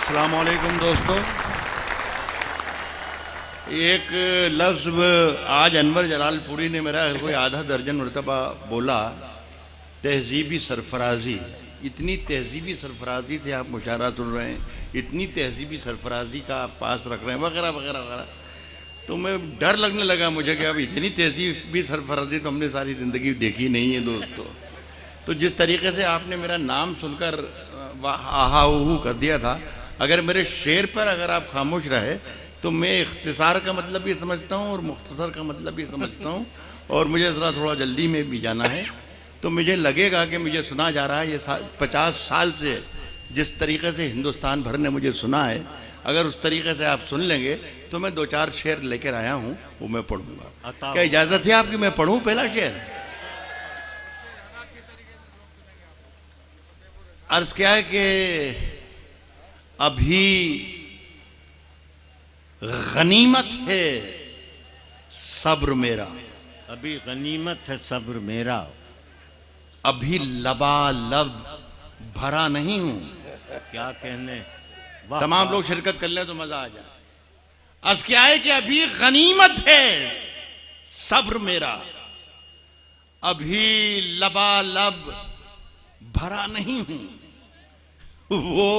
अस्सलाम वालेकुम दोस्तों। एक लफ्ज़ आज अनवर जलालपुरी ने मेरा कोई आधा दर्जन मरतबा बोला, तहजीबी सरफराजी। इतनी तहजीबी सरफराजी से आप मुशायरा सुन रहे हैं, इतनी तहजीबी सरफराजी का आप पास रख रहे हैं, वगैरह वगैरह वगैरह। तो मैं डर लगने लगा मुझे कि अब इतनी तहजीबी सरफराजी तो हमने सारी ज़िंदगी देखी नहीं है दोस्तों। तो जिस तरीके से आपने मेरा नाम सुनकर आहा ऊहू कर दिया था, अगर मेरे शेर पर अगर आप खामोश रहे तो मैं इख्तिसार का मतलब भी समझता हूँ और मुख्तसर का मतलब भी समझता हूँ, और मुझे ज़रा थोड़ा जल्दी में भी जाना है। तो मुझे लगेगा कि मुझे सुना जा रहा है, ये 50 साल से जिस तरीके से हिंदुस्तान भर ने मुझे सुना है, अगर उस तरीके से आप सुन लेंगे तो मैं 2-4 शेर लेकर आया हूँ, वो मैं पढ़ूँगा। क्या इजाज़त है आपकी मैं पढ़ूँ पहला शेर? अर्ज़ क्या है कि अभी गनीमत है सब्र मेरा, अभी गनीमत है सब्र मेरा, अभी लबालब भरा नहीं हूं। क्या कहने, तमाम लोग शिरकत कर लें तो मजा आ जाए। अर्ज़ क्या है कि अभी गनीमत है सब्र मेरा, अभी लबालब भरा नहीं हूं। वो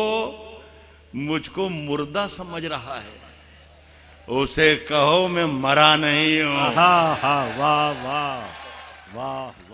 मुझको मुर्दा समझ रहा है, उसे कहो मैं मरा नहीं हूं। वाह वाह वाह वाह।